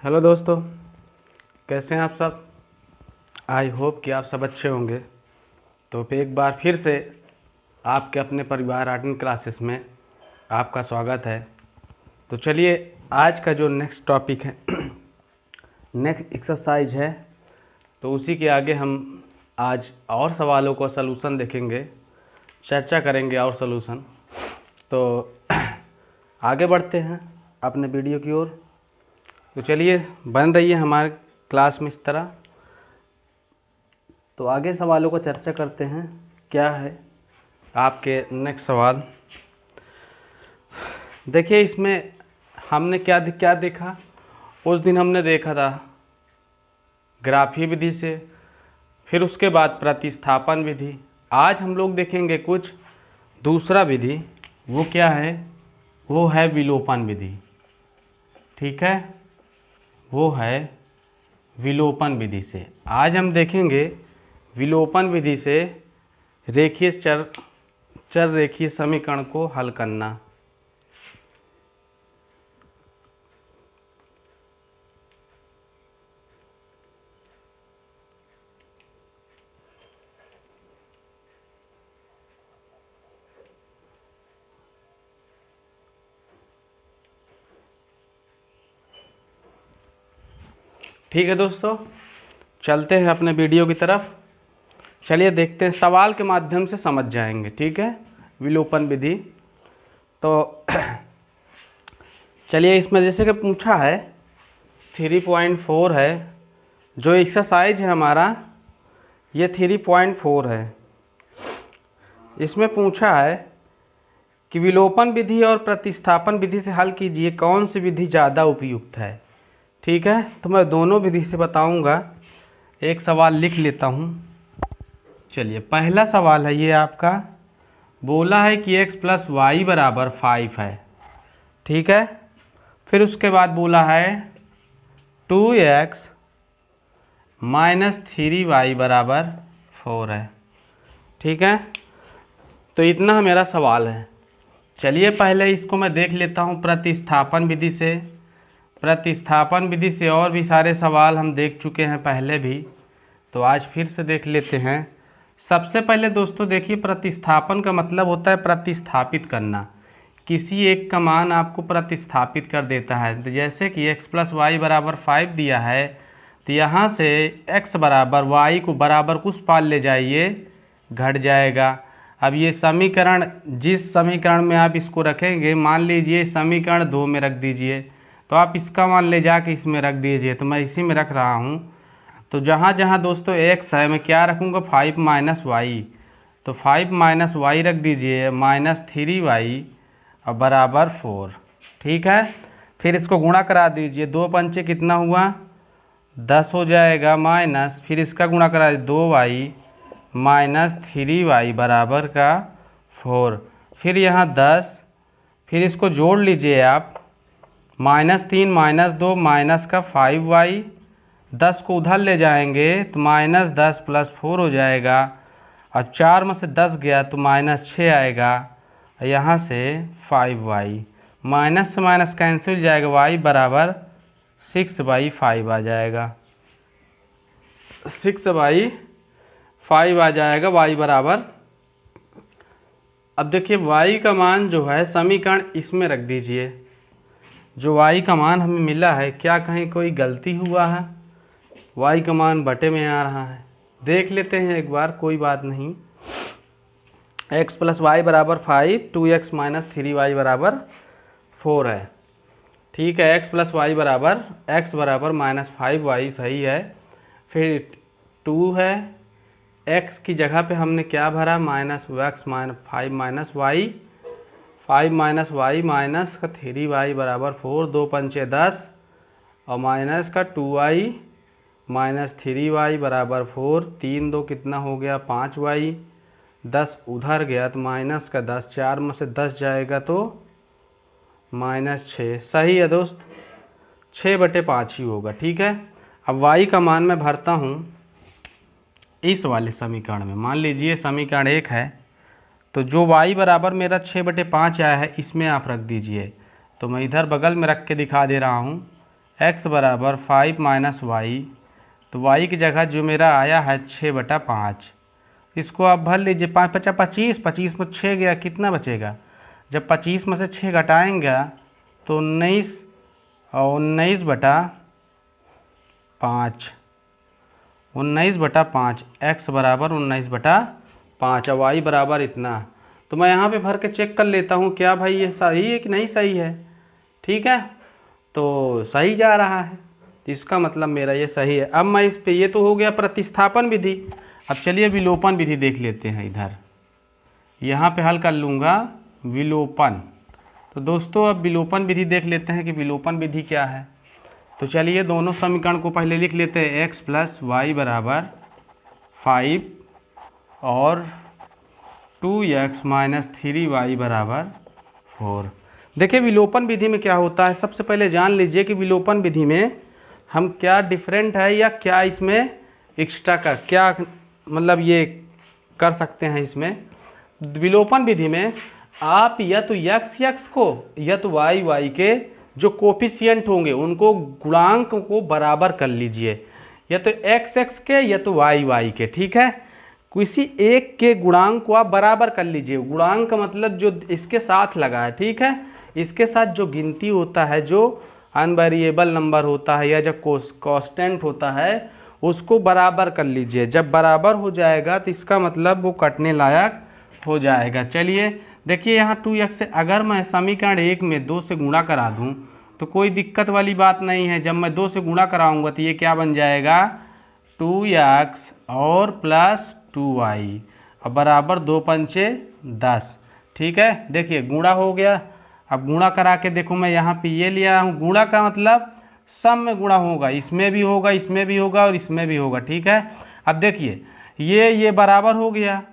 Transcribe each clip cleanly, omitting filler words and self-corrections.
Hello दोस्तों, कैसे हैं आप सब। आई होप कि आप सब अच्छे होंगे। तो फिर एक बार फिर से आपके अपने परिवार आर्ट क्लासेस में आपका स्वागत है। तो चलिए, आज का जो नेक्स्ट टॉपिक है नेक्स्ट एक्सरसाइज है, तो उसी के आगे हम आज और सवालों को सलूशन देखेंगे, चर्चा करेंगे और सलूशन। तो आगे बढ़ते हैं अपने वीडियो की ओर। तो चलिए, बन रही है हमारे क्लास में इस तरह। तो आगे सवालों को चर्चा करते हैं। क्या है आपके नेक्स्ट सवाल। देखिए, इसमें हमने क्या देखा। उस दिन हमने देखा था ग्राफी विधि से, फिर उसके बाद प्रतिस्थापन विधि। आज हम लोग देखेंगे कुछ दूसरा विधि। वो क्या है? वो है विलोपन विधि। ठीक है, वो है विलोपन विधि से। आज हम देखेंगे विलोपन विधि से रेखीय चर रेखीय समीकरण को हल करना। ठीक है दोस्तों, चलते हैं अपने वीडियो की तरफ। चलिए देखते हैं, सवाल के माध्यम से समझ जाएंगे। ठीक है, विलोपन विधि। तो चलिए, इसमें जैसे कि पूछा है 3.4 है, जो एक्सरसाइज है हमारा ये 3.4 है। इसमें पूछा है कि विलोपन विधि और प्रतिस्थापन विधि से हल कीजिए, कौन सी विधि ज़्यादा उपयुक्त है। ठीक है, तो मैं दोनों विधि से बताऊंगा। एक सवाल लिख लेता हूं। चलिए, पहला सवाल है ये आपका। बोला है कि x + y = 5 है। ठीक है, फिर उसके बाद बोला है 2x - 3y = 4 है। ठीक है, तो इतना मेरा सवाल है। चलिए, पहले इसको मैं देख लेता हूँ प्रतिस्थापन विधि से। प्रतिस्थापन विधि से और भी सारे सवाल हम देख चुके हैं पहले भी, तो आज फिर से देख लेते हैं। सबसे पहले दोस्तों देखिए, प्रतिस्थापन का मतलब होता है प्रतिस्थापित करना। किसी एक का मान आपको प्रतिस्थापित कर देता है। तो जैसे कि x + y = 5 दिया है, तो यहाँ से x = y को बराबर कुछ पाल ले जाइए, घट जाएगा। अब ये समीकरण, जिस समीकरण में आप इसको रखेंगे, मान लीजिए समीकरण 2 में रख दीजिए, तो आप इसका मान ले जाके इसमें रख दीजिए। तो मैं इसी में रख रहा हूँ। तो जहाँ जहाँ दोस्तों x है, मैं क्या रखूँगा? 5 - y। तो 5 - y रख दीजिए, -3y और बराबर 4। ठीक है, फिर इसको गुणा करा दीजिए। 2 पंचे कितना हुआ? 10 हो जाएगा, माइनस फिर इसका गुणा करा दीजिए, 2y - 3y बराबर का 4। फिर यहाँ 10, फिर इसको जोड़ लीजिए आप, -3 - 2 माइनस का 5y। 10 को उधर ले जाएंगे तो -10 + 4 हो जाएगा, और 4 में से 10 गया तो -6 आएगा। यहाँ से 5y, माइनस से माइनस कैंसिल जाएगा, y = 6/5 आ जाएगा। 6/5 आ जाएगा y बराबर। अब देखिए, y का मान जो है समीकरण इसमें रख दीजिए। जो y का मान हमें मिला है, क्या कहीं कोई गलती हुआ है? y का मान बटे में आ रहा है। देख लेते हैं एक बार, कोई बात नहीं। x + y = 5, 2x - 3y = 4 है। ठीक है, x + y बराबर x = -5y सही है। फिर 2 है, x की जगह पे हमने क्या भरा? -x - 5 - y, 5 - y माइनस का 3y बराबर 4। 2 पंचे 10 और माइनस का 2y - 3y बराबर 4। 3 2 कितना हो गया? 5y। 10 उधर गया तो माइनस का 10, 4 में से 10 जाएगा तो -6। सही है दोस्त, 6/5 ही होगा। ठीक है, अब y का मान मैं भरता हूँ इस वाले समीकरण में। मान लीजिए समीकरण 1 है, तो जो y बराबर मेरा 6/5 आया है, इसमें आप रख दीजिए। तो मैं इधर बगल में रख के दिखा दे रहा हूँ। x बराबर 5 माइनस वाई, तो y की जगह जो मेरा आया है 6/5, इसको आप भर लीजिए। 5×5 = 25, 25 में 6 गया, कितना बचेगा? जब 25 में से 6 घटाएंगे तो 19, और 19/5, 19/5, x बराबर 19/5 और y बराबर इतना। तो मैं यहाँ पे भर के चेक कर लेता हूँ क्या भाई ये सही है कि नहीं सही है। ठीक है, तो सही जा रहा है, इसका मतलब मेरा ये सही है। अब मैं इस पे, ये तो हो गया प्रतिस्थापन विधि। अब चलिए विलोपन विधि देख लेते हैं। इधर यहाँ पे हल कर लूँगा विलोपन। तो दोस्तों अब विलोपन विधि देख लेते हैं कि विलोपन विधि क्या है। तो चलिए दोनों समीकरण को पहले लिख लेते हैं। x + y बराबर 5 और 2x - 3y बराबर 4। देखिए विलोपन विधि में क्या होता है, सबसे पहले जान लीजिए कि विलोपन विधि में हम क्या डिफरेंट है या क्या इसमें एक्स्ट्रा का क्या मतलब ये कर सकते हैं। इसमें विलोपन विधि में आप या तो x को या तो y के जो कोफिशिएंट होंगे उनको गुणांक को बराबर कर लीजिए, या तो x के या तो y के। ठीक है, किसी एक के गुणांक को आप बराबर कर लीजिए। गुणांक का मतलब जो इसके साथ लगा है, ठीक है, इसके साथ जो गिनती होता है, जो अनवेरिएबल नंबर होता है या जो कांस्टेंट होता है, उसको बराबर कर लीजिए। जब बराबर हो जाएगा तो इसका मतलब वो कटने लायक हो जाएगा। चलिए देखिए यहाँ 2x से अगर मैं समीकरण 1 में 2 से गुणा करा दूँ तो कोई दिक्कत वाली बात नहीं है। जब मैं 2 से गुणा कराऊंगा तो ये क्या बन जाएगा, 2x और प्लस 2y और बराबर 2 पंचे 10। ठीक है, देखिए गुणा हो गया। अब गुणा करा के देखो, मैं यहाँ पे ये लिया हूँ। गुणा का मतलब सम में गुणा होगा, इसमें भी होगा, इसमें भी होगा और इसमें भी होगा। ठीक है, अब देखिए ये बराबर हो गया,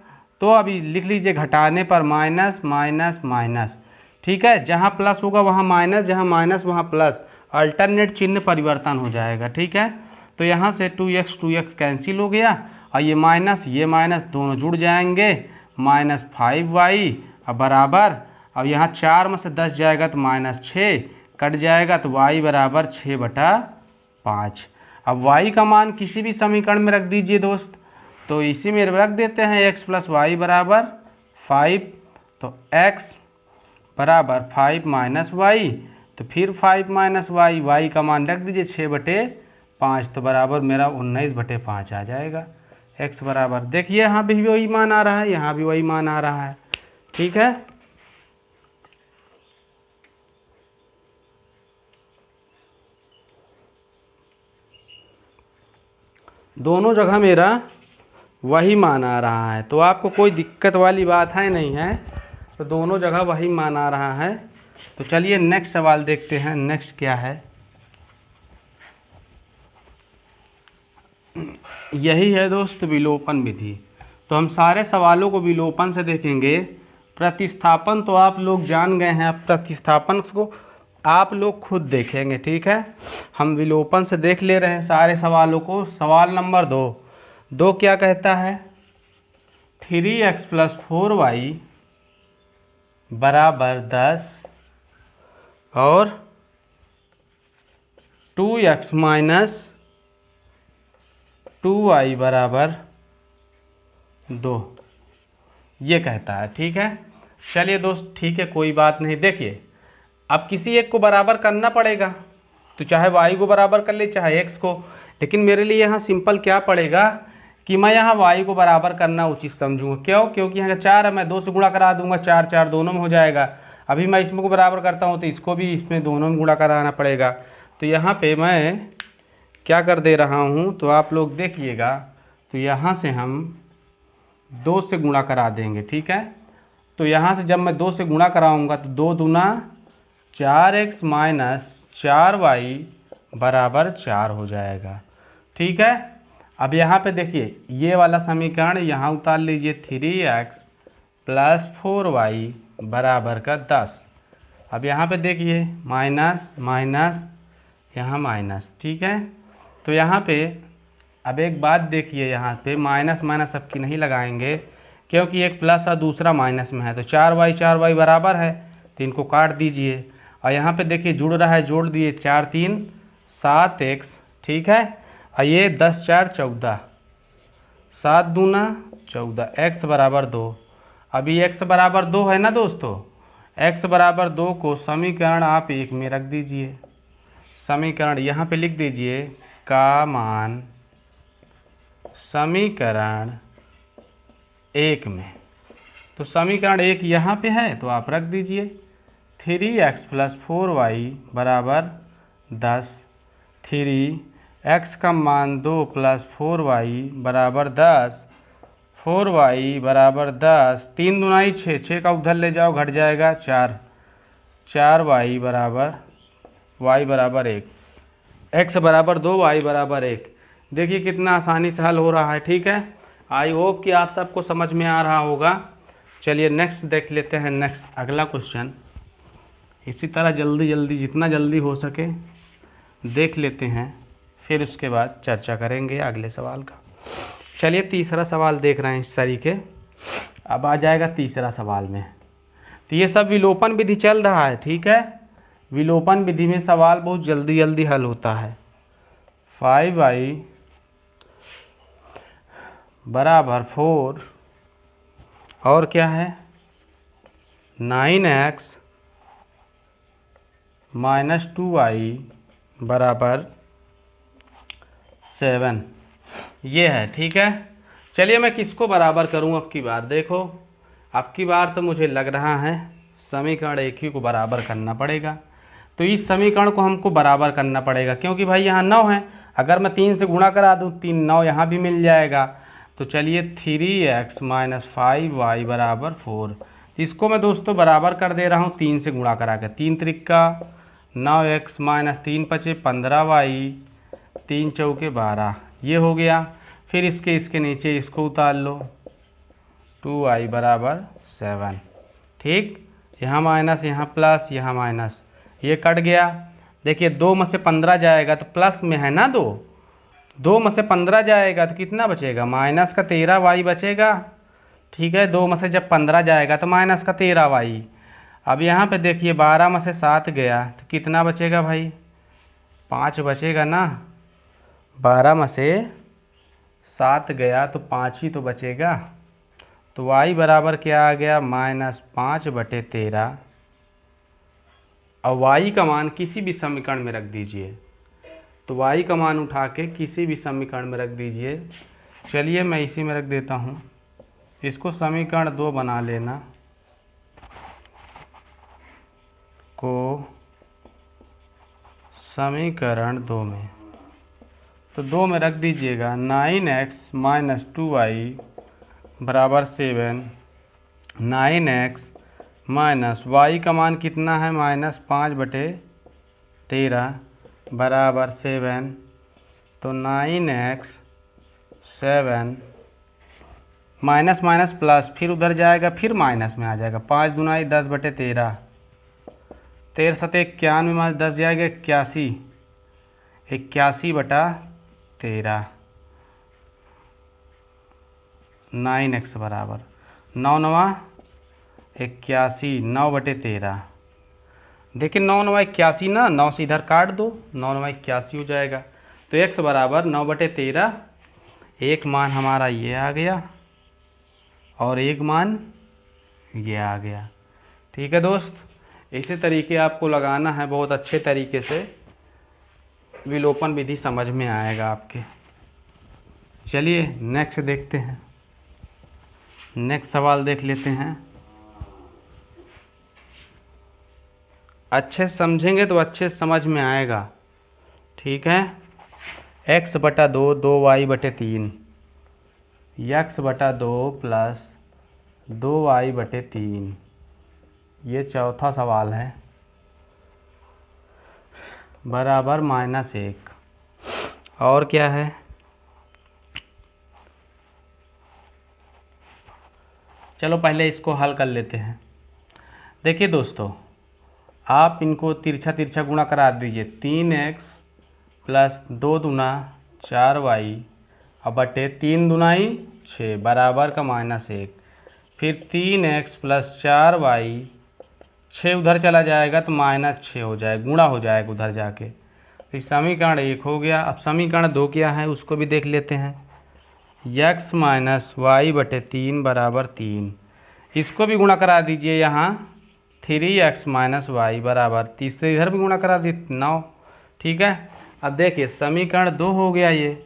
तो अभी लिख लीजिए घटाने पर माइनस माइनस माइनस। ठीक है, जहाँ प्लस होगा वहाँ माइनस, जहाँ माइनस वहाँ प्लस, अल्टरनेट चिन्ह परिवर्तन हो जाएगा। ठीक है, तो यहाँ से 2x कैंसिल हो गया और ये माइनस दोनों जुड़ जाएंगे, -5y और बराबर, अब यहाँ 4 में से 10 जाएगा तो -6 कट जाएगा, तो y बराबर 6/5। अब y का मान किसी भी समीकरण में रख दीजिए दोस्त, तो इसी में रख देते हैं x + y बराबर 5, तो x बराबर 5 - y, तो फिर 5 - y, y का मान रख दीजिए 6/5, तो बराबर मेरा 19/5 आ जाएगा। x बराबर, देखिए यहाँ भी वही मान आ रहा है, यहाँ भी वही मान आ रहा है। ठीक है, दोनों जगह मेरा वही मान आ रहा है, तो आपको कोई दिक्कत वाली बात है नहीं है, तो दोनों जगह वही मान आ रहा है। तो चलिए नेक्स्ट सवाल देखते हैं। नेक्स्ट क्या है, यही है दोस्त विलोपन विधि। तो हम सारे सवालों को विलोपन से देखेंगे। प्रतिस्थापन तो आप लोग जान गए हैं, प्रतिस्थापन को आप लोग खुद देखेंगे। ठीक है, हम विलोपन से देख ले रहे हैं सारे सवालों को। सवाल नंबर 2 क्या कहता है, 3x + 4y बराबर 10 और 2x - 2y बराबर 2, ये कहता है। ठीक है, चलिए दोस्त ठीक है, कोई बात नहीं। देखिए अब किसी एक को बराबर करना पड़ेगा, तो चाहे y को बराबर कर ले चाहे x को, लेकिन मेरे लिए यहाँ सिंपल क्या पड़ेगा कि मैं यहाँ y को बराबर करना उचित समझूंगा। क्यों? क्योंकि यहाँ 4 है, मैं 2 से गुणा करा दूंगा, 4 4 दोनों में हो जाएगा। अभी मैं इसमें को बराबर करता हूँ तो इसको भी इसमें दोनों में गुणा कराना पड़ेगा। तो यहाँ पे मैं क्या कर दे रहा हूँ, तो आप लोग देखिएगा, तो यहाँ से हम 2 से गुणा करा देंगे। ठीक है, तो यहाँ से जब मैं 2 से गुणा कराऊँगा तो 2 दूना 4x - 4y बराबर 4 हो जाएगा। ठीक है, अब यहाँ पे देखिए ये वाला समीकरण यहाँ उतार लीजिए, 3x + 4y बराबर का 10। अब यहाँ पे देखिए माइनस माइनस यहाँ माइनस। ठीक है, तो यहाँ पे अब एक बात देखिए, यहाँ पे माइनस माइनस सबकी नहीं लगाएंगे क्योंकि एक प्लस और दूसरा माइनस में है, तो 4y बराबर है, तो इनको काट दीजिए। और यहाँ पे देखिए जुड़ रहा है, जोड़ दिए, 4 3 7x, ठीक है। और ये 10 4 14, 7 दूना 14, x बराबर 2। अभी x बराबर 2 है ना दोस्तों, x बराबर 2 को समीकरण आप 1 में रख दीजिए। समीकरण यहाँ पे लिख दीजिए का मान समीकरण 1 में। तो समीकरण 1 यहाँ पे है तो आप रख दीजिए 3x + 4y बराबर 10। 3x का मान 2 + 4y बराबर 10, 4y बराबर 10, 3 दूनाई 6, 6 का उधर ले जाओ घट जाएगा 4, 4y बराबर y बराबर 1, x बराबर 2, y बराबर 1। देखिए कितना आसानी से हल हो रहा है, ठीक है। आई होप कि आप सबको समझ में आ रहा होगा। चलिए नेक्स्ट देख लेते हैं, नेक्स्ट अगला क्वेश्चन। इसी तरह जल्दी जल्दी जितना जल्दी हो सके देख लेते हैं, फिर उसके बाद चर्चा करेंगे अगले सवाल का। चलिए तीसरा सवाल देख रहे हैं इस तरीके। अब आ जाएगा तीसरा सवाल में। तो ये सब विलोपन विधि चल रहा है, ठीक है। विलोपन विधि में सवाल बहुत जल्दी जल्दी हल होता है। 5y बराबर 4 और क्या है 9x - 2y बराबर 7, ये है, ठीक है। चलिए मैं किसको बराबर करूं अब की बार। देखो अब की बार तो मुझे लग रहा है समीकरण एक ही को बराबर करना पड़ेगा। तो इस समीकरण को हमको बराबर करना पड़ेगा, क्योंकि भाई यहाँ 9 है। अगर मैं 3 से गुणा करा दूँ 3 9 यहाँ भी मिल जाएगा। तो चलिए 3x - 5y बराबर 4, इसको मैं दोस्तों बराबर कर दे रहा हूँ 3 से गुणा करा के। 3 त्रिका 9x - 3 पचे 15y, 3 चौके 12, ये हो गया। फिर इसके नीचे इसको उतार लो 2y बराबर 7, ठीक। यहाँ माइनस यहाँ प्लस यहाँ माइनस, ये कट गया। देखिए 2 में से 15 जाएगा तो प्लस में है ना 2 में से 15 जाएगा तो कितना बचेगा माइनस का 13y बचेगा, ठीक है। 2 में से जब 15 जाएगा तो माइनस का 13y। अब यहाँ पे देखिए 12 में से 7 गया तो कितना बचेगा भाई 5 बचेगा ना। 12 में से 7 गया तो 5 ही तो बचेगा। तो y बराबर क्या आ गया -5/13। और y का मान किसी भी समीकरण में रख दीजिए। तो y का मान उठा के किसी भी समीकरण में रख दीजिए। चलिए मैं इसी में रख देता हूँ, इसको समीकरण 2 बना लेना, को समीकरण 2 में। तो 2 में रख दीजिएगा 9x - 2y बराबर 7, 9x माइनस y का मान कितना है -5/13 बराबर 7। तो 9x 7 माइनस माइनस प्लस, फिर उधर जाएगा फिर माइनस में आ जाएगा। 5 दूनाई 10/13, 13 7 91 में 10 जाएगा 81, 81/13। 9x बराबर 9 9 81, 9/13। देखिए 9 9 81 ना, 9 से इधर काट दो, 9 9 81 हो जाएगा। तो x बराबर 9/13। एक मान हमारा ये आ गया और एक मान ये आ गया, ठीक है दोस्त। इसी तरीके आपको लगाना है, बहुत अच्छे तरीके से विलोपन विधि समझ में आएगा आपके। चलिए नेक्स्ट देखते हैं, नेक्स्ट सवाल देख लेते हैं। अच्छे समझेंगे तो अच्छे समझ में आएगा, ठीक है। x/2 2y/3, x/2 plus 2y/3, ये चौथा सवाल है, बराबर -1। और क्या है चलो पहले इसको हल कर लेते हैं। देखिए दोस्तों आप इनको तिरछा तिरछा गुणा करा दीजिए। 3x प्लस 2 दूना 4y और बटे 3 दूनाई 6 बराबर का -1। फिर 3x प्लस 4y, 6 उधर चला जाएगा तो -6 हो जाएगा, गुणा हो जाएगा उधर जाके। तो समीकरण 1 हो गया। अब समीकरण 2 क्या है उसको भी देख लेते हैं। x माइनस वाई बटे 3 बराबर 3, इसको भी गुणा करा दीजिए। यहाँ 3x माइनस वाई बराबर 30 से इधर भी गुणा करा दी 9। ठीक है, अब देखिए समीकरण 2 हो गया ये।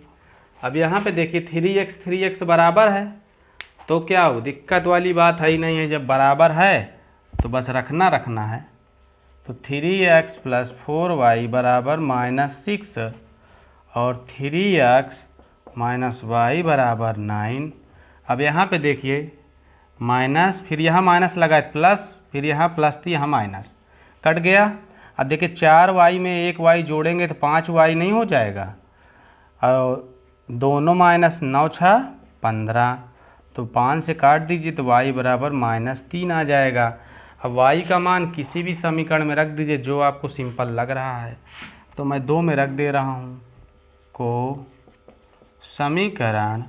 अब यहाँ पे देखिए 3x बराबर है, तो क्या हो, दिक्कत वाली बात है ही नहीं है। जब बराबर है तो बस रखना है। तो 3x प्लस 4y बराबर -6 और 3x माइनस वाई बराबर 9। अब यहाँ पे देखिए माइनस, फिर यहाँ माइनस लगा प्लस, फिर यहाँ प्लस थी, यहाँ माइनस, कट गया। अब देखिए 4y में 1y जोड़ेंगे तो 5y नहीं हो जाएगा, और दोनों माइनस 9 6 15, तो 5 से काट दीजिए तो y बराबर -3 आ जाएगा। अब y का मान किसी भी समीकरण में रख दीजिए जो आपको सिंपल लग रहा है। तो मैं 2 में रख दे रहा हूँ को समीकरण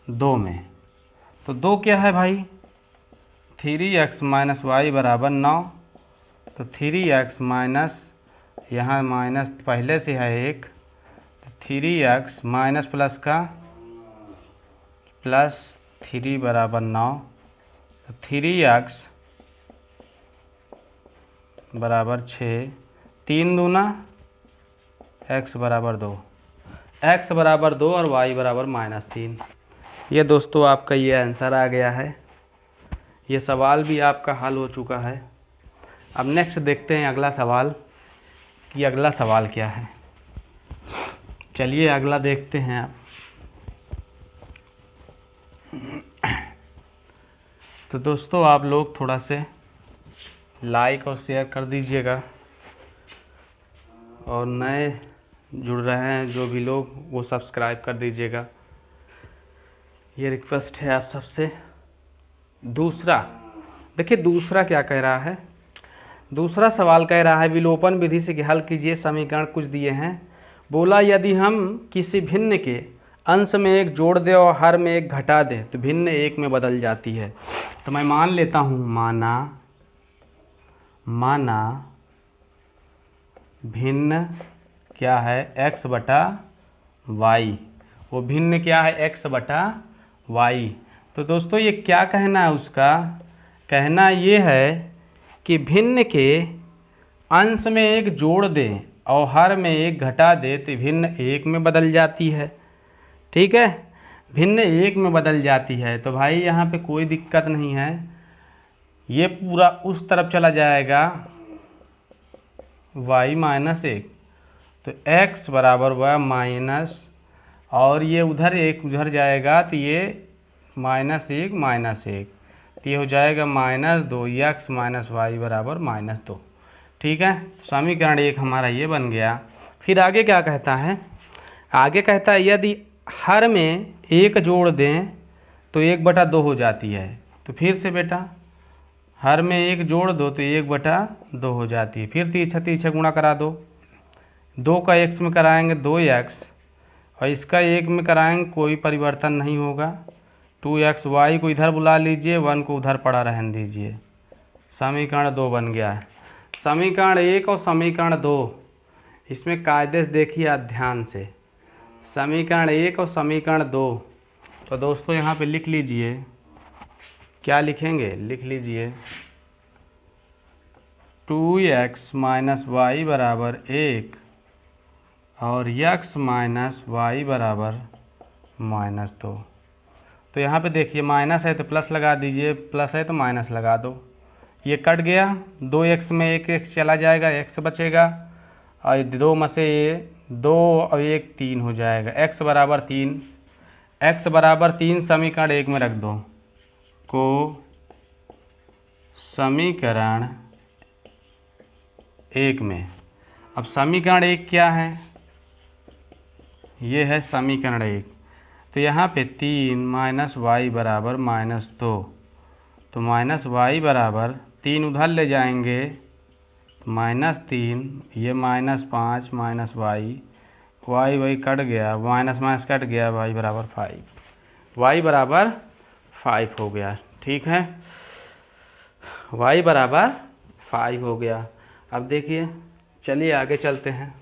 2 में। तो 2 क्या है भाई, 3x माइनस वाई बराबर 9, तो 3x माइनस, यहाँ माइनस पहले से है 1, तो 3x माइनस प्लस का प्लस 3 बराबर 9, तो 3x बराबर 6, 3 दूना x बराबर 2, x बराबर 2 और y बराबर -3। ये दोस्तों आपका ये आंसर आ गया है। ये सवाल भी आपका हल हो चुका है। अब नेक्स्ट देखते हैं अगला सवाल कि अगला सवाल क्या है। चलिए अगला देखते हैं आप। तो दोस्तों आप लोग थोड़ा से लाइक और शेयर कर दीजिएगा, और नए जुड़ रहे हैं जो भी लोग वो सब्सक्राइब कर दीजिएगा, ये रिक्वेस्ट है आप सबसे। दूसरा देखिए, दूसरा क्या कह रहा है। दूसरा सवाल कह रहा है विलोपन विधि से हल कीजिए समीकरण कुछ दिए हैं। बोला यदि हम किसी भिन्न के अंश में 1 जोड़ दें और हर में 1 घटा दें तो भिन्न 1 में बदल जाती है। तो मैं मान लेता हूँ, माना भिन्न क्या है x बटा y, वो भिन्न क्या है x बटा y। तो दोस्तों ये क्या कहना है, उसका कहना ये है कि भिन्न के अंश में 1 जोड़ दें और हर में 1 घटा दे तो भिन्न 1 में बदल जाती है। ठीक है, भिन्न 1 में बदल जाती है। तो भाई यहाँ पे कोई दिक्कत नहीं है, ये पूरा उस तरफ चला जाएगा y -1, तो x बराबर हुआ माइनस, और ये उधर 1 उधर जाएगा तो ये -1 तो ये हो जाएगा -2, x माइनस वाई बराबर -2। ठीक है, समीकरण 1 हमारा ये बन गया। फिर आगे क्या कहता है, आगे कहता है यदि हर में 1 जोड़ दें तो 1/2 हो जाती है। तो फिर से बेटा हर में 1 जोड़ दो तो 1/2 हो जाती है। फिर तीछा गुणा करा दो, 2 का x में कराएंगे 2x, और इसका 1 में कराएंगे, कोई परिवर्तन नहीं होगा। 2x, y को इधर बुला लीजिए, 1 को उधर पड़ा रहने दीजिए। समीकरण 2 बन गया है। समीकरण 1 और समीकरण 2, इसमें कायदे से देखिए आप ध्यान से। समीकरण 1 और समीकरण 2, तो दोस्तों यहाँ पे लिख लीजिए, क्या लिखेंगे, लिख लीजिए 2x माइनस वाई बराबर 1 और x माइनस वाई बराबर -2। तो यहाँ पे देखिए माइनस है तो प्लस लगा दीजिए, प्लस है तो माइनस लगा दो। ये कट गया, 2x में 1x चला जाएगा, x बचेगा, और 2 में से ये 2 और 1 3 हो जाएगा। x बराबर 3, x बराबर 3 समीकरण 1 में रख दो को समीकरण 1 में। अब समीकरण 1 क्या है, ये है समीकरण 1। तो यहाँ पे 3 माइनस वाई बराबर -2, तो माइनस वाई बराबर 3 उधर ले जाएंगे -3, ये -5 माइनस वाई, वाई कट गया, माइनस कट गया, वाई बराबर 5, वाई बराबर 5 हो गया। ठीक है, वाई बराबर 5 हो गया। अब देखिए, चलिए आगे चलते हैं।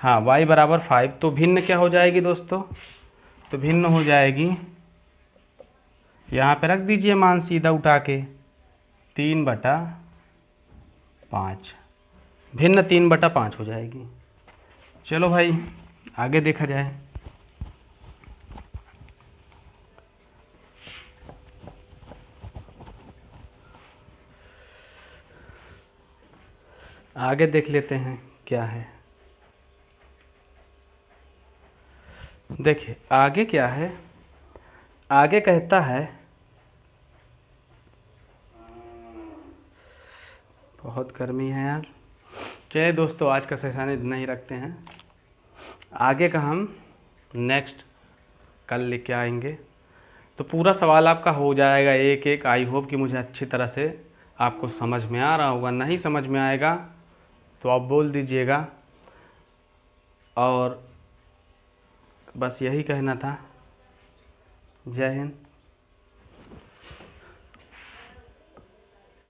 हाँ y बराबर 5, तो भिन्न क्या हो जाएगी दोस्तों? तो भिन्न हो जाएगी, यहाँ पे रख दीजिए मान सीधा उठा के 3/5, भिन्न 3/5 हो जाएगी। चलो भाई आगे देखा जाए। आगे देख लेते हैं क्या है। देखिए आगे क्या है, आगे कहता है, बहुत गर्मी है यार। चलिए दोस्तों आज का सेशन इतना ही रखते हैं, आगे का हम नेक्स्ट कल लेके आएंगे। तो पूरा सवाल आपका हो जाएगा एक एक। आई होप कि मुझे अच्छी तरह से आपको समझ में आ रहा होगा। नहीं समझ में आएगा तो आप बोल दीजिएगा। और बस यही कहना था। जय हिंद।